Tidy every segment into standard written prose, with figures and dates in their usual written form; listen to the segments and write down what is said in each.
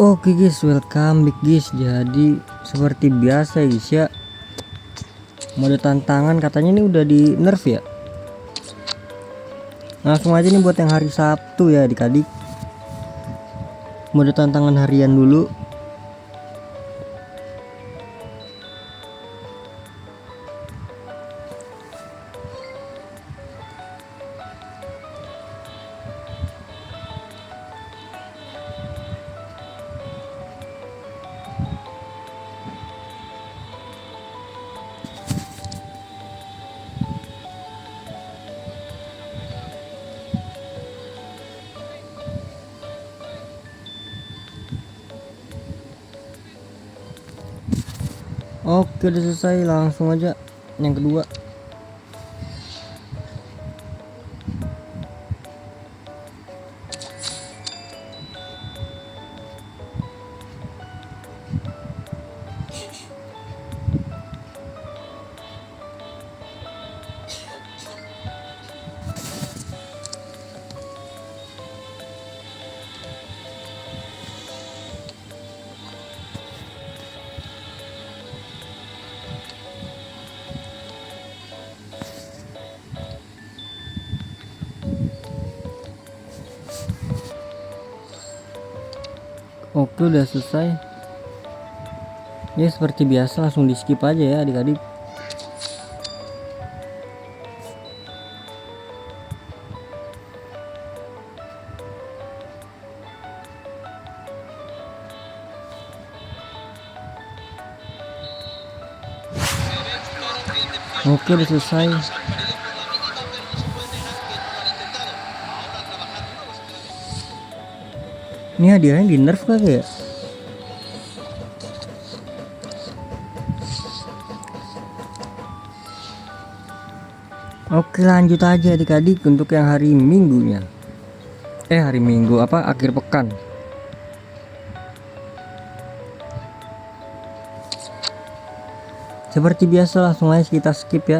Oke guys, welcome back guys. Jadi seperti biasa guys ya, mode tantangan katanya ini udah di nerf ya. Langsung aja nih buat yang hari Sabtu ya adik-adik, mode tantangan harian dulu. Oke, udah selesai, langsung aja yang kedua. Oke, udah selesai ya. Seperti biasa langsung di skip aja ya adik-adik. Oke, udah selesai. Ini hadiahnya di nerf kagak ya? Oke, lanjut aja adik-adik untuk yang hari Minggunya. Hari Minggu apa? Akhir pekan. Seperti biasa langsung aja kita skip ya.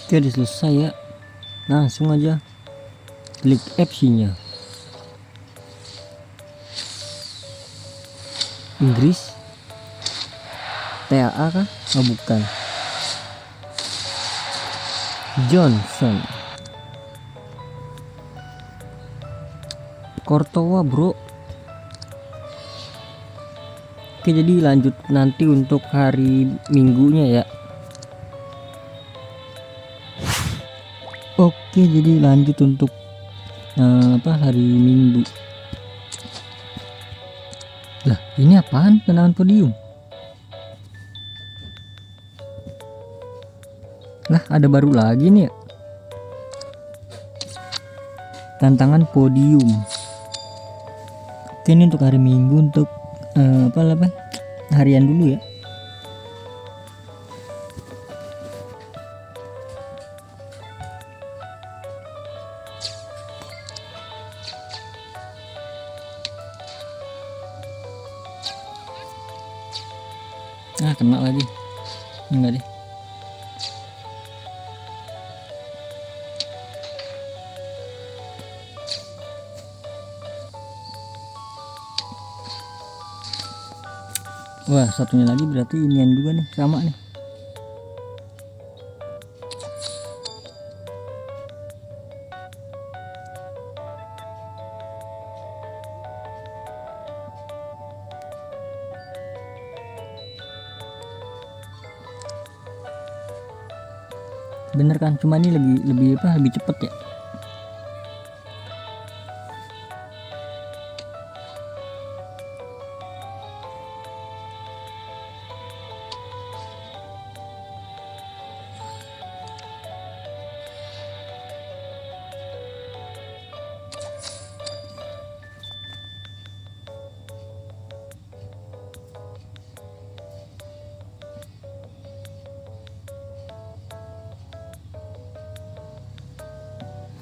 Oke, udah selesai ya. Langsung aja klik opsinya. Inggris, TAA kah? Oh bukan, Johnson, Courtois bro. Oke, jadi lanjut nanti untuk hari Minggunya ya. Oke, jadi lanjut untuk hari Minggu. Lah, ini apaan? Tendangan podium. Lah, ada baru lagi nih ya. Tantangan podium. Oke, ini untuk hari Minggu untuk harian dulu ya. Kena lagi. Enggak deh. Wah, satunya lagi berarti inian juga nih, sama nih. Bener kan? Cuma ini lebih cepet ya.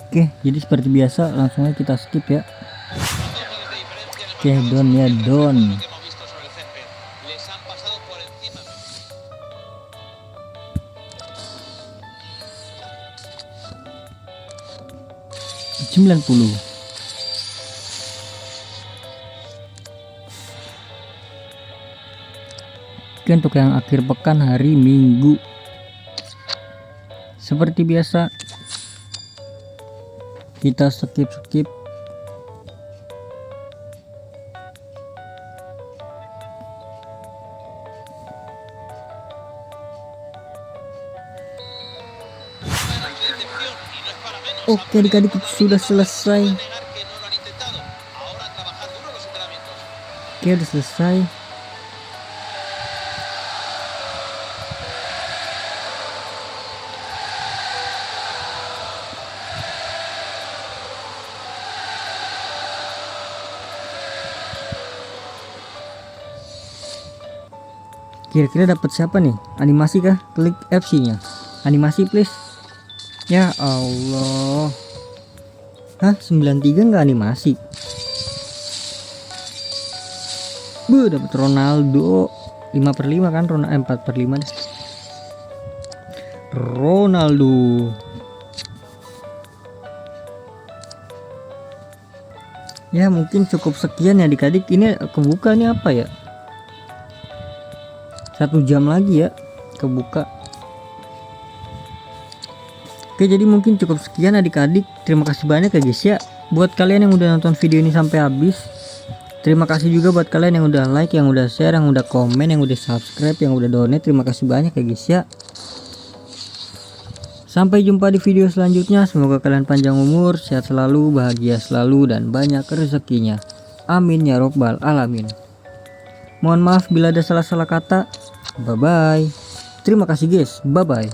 Oke, jadi seperti biasa langsung aja kita skip ya. Oke, don ya don. Sembilan puluh. Oke, untuk yang akhir pekan hari Minggu, seperti biasa kita skip. Oke, adik-adik sudah selesai. Oke, udah selesai. Kira-kira dapat siapa nih? Animasi kah? Klik FC-nya. Animasi please. Ya Allah. Hah, 93 nggak animasi? Dapat Ronaldo 5/5 kan? 4/5 deh. Ronaldo. Ya mungkin cukup sekian ya adik-adik. Ini kebuka nih apa ya? 1 jam lagi ya kebuka. Oke, jadi mungkin cukup sekian adik-adik. Terima kasih banyak ya guys ya buat kalian yang udah nonton video ini sampai habis. Terima kasih juga buat kalian yang udah like, yang udah share, yang udah komen, yang udah subscribe, yang udah donate. Terima kasih banyak ya guys ya. Sampai jumpa di video selanjutnya. Semoga kalian panjang umur, sehat selalu, bahagia selalu, dan banyak rezekinya. Amin ya robbal alamin. Mohon maaf bila ada salah-salah kata. Bye bye. Terima kasih guys. Bye bye.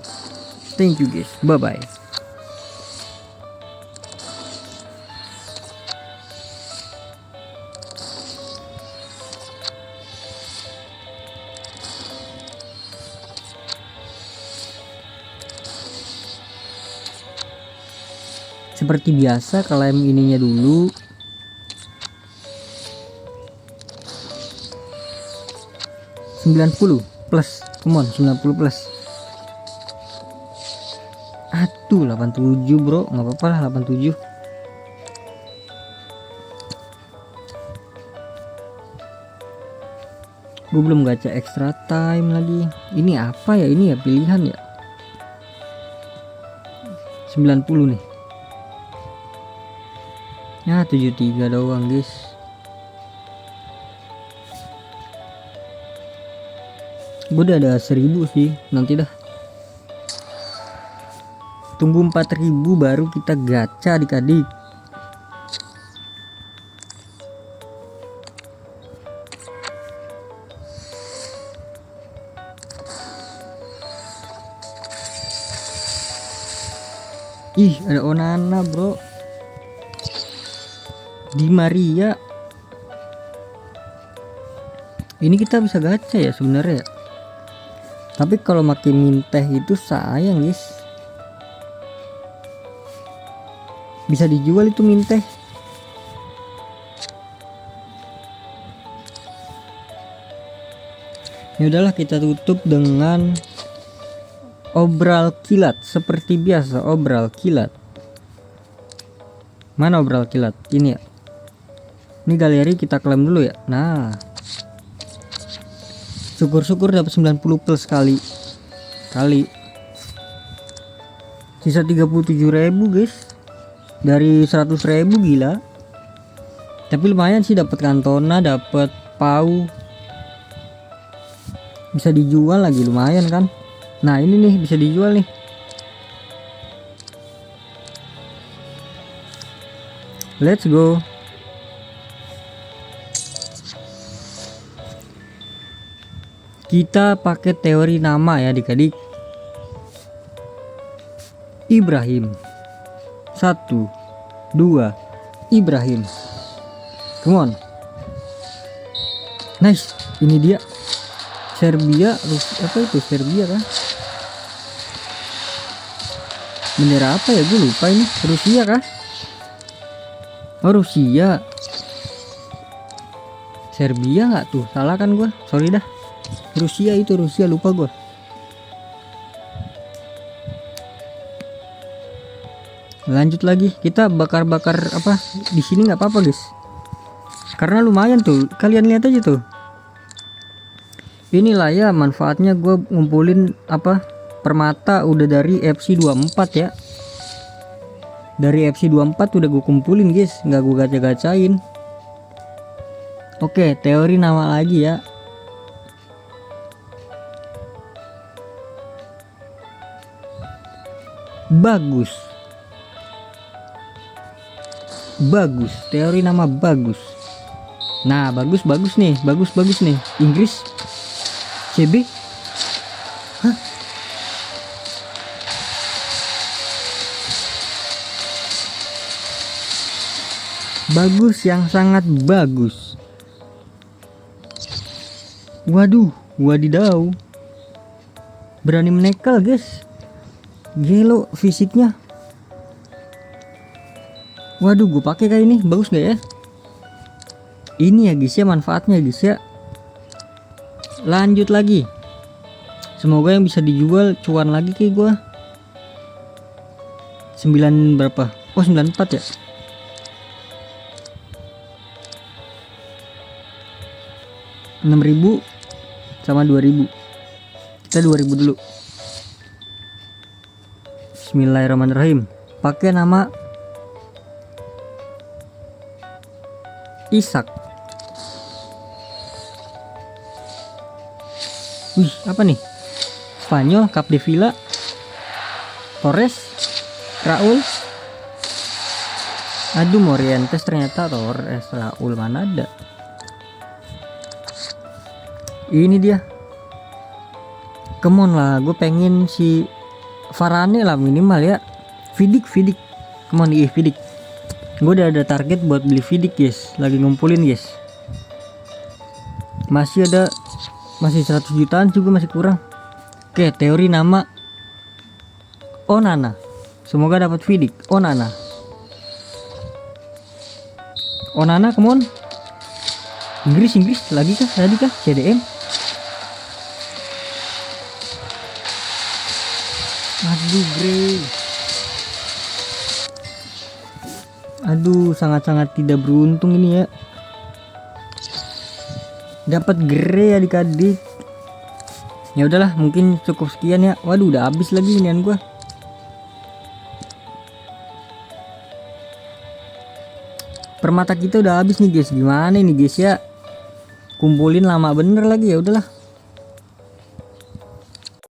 Thank you guys. Bye bye. Seperti biasa klaim ininya dulu. $90 plus. Come on, 90 plus. Aduh, 87 bro, nggak apa-apa lah 87. Gue belum gacha extra time lagi. Ini apa ya? Ini ya pilihan ya. 90 nih. Ya 73 doang guys. Gue udah ada 1000 sih. Nanti dah. Tunggu 4000 baru kita gacha adik-adik. Ih, ada Onana bro. Di Maria. Ini kita bisa gacha ya sebenarnya. Tapi kalau makin minteh itu sayang guys. Bisa dijual itu minteh. Ya udahlah, kita tutup dengan obral kilat seperti biasa. Obral kilat. Mana obral kilat? Ini ya. Ini galeri kita klaim dulu ya. Nah. Syukur-syukur dapat 90 plus kali. Sisa 37.000 guys. Dari 100.000 gila. Tapi lumayan sih, dapat Cantona, dapat Pau. Bisa dijual lagi, lumayan kan. Nah, ini nih bisa dijual nih. Let's go. Kita pakai teori nama ya adik-adik. Ibrahim. 1 2 Ibrahim. Come on. Nice. Ini dia. Serbia, apa itu Serbia kan? Bendera apa ya, gue lupa ini. Rusia kah? Oh Rusia. Serbia nggak tuh? Salah kan gue, sorry dah. Rusia itu, Rusia, lupa gue. Lanjut lagi, kita bakar-bakar apa di sini nggak apa-apa guys, karena lumayan tuh, kalian lihat aja tuh. Inilah ya manfaatnya gue ngumpulin apa permata udah dari FC24 ya. Dari FC24 udah gue kumpulin guys, nggak gue gacha-gacain. Oke, teori nama lagi ya. Bagus. Bagus, teori nama bagus. Nah, bagus nih, bagus nih. Inggris CB. Hah? Bagus, yang sangat bagus. Waduh, wadidaw. Berani menekel guys. Gelo fisiknya. Waduh, gue pakai kayak ini, bagus gak ya? Ini ya guys ya manfaatnya guys ya. Lanjut lagi. Semoga yang bisa dijual cuan lagi kayak gue. 9 berapa? Oh 94 ya. Rp6.000 sama 2.000. Kita 2.000 dulu. Bismillahirrahmanirrahim. Pakai nama Isak. Wih, apa nih? Spanyol, Capdevila, Torres, Raul. Aduh, Morientes ternyata Torres, Raul mana ada? Ini dia. Come on lah, gue pengen si Varane lah minimal ya. Vidic. Come on, Vidic. Gue udah ada target buat beli Vidic guys, lagi ngumpulin guys. Masih 100 jutaan juga masih kurang. Oke, teori nama Onana. Semoga dapat Vidic. Onana, come on. Inggris lagi kah? Tadi kah? CDM. Aduh, Grey. Aduh, sangat-sangat tidak beruntung ini ya. Dapat Grey adik-adik. Ya udahlah, mungkin cukup sekian ya. Waduh, udah habis lagi inian gua. Permata kita udah habis nih guys. Gimana ini guys ya? Kumpulin lama bener lagi, ya udahlah.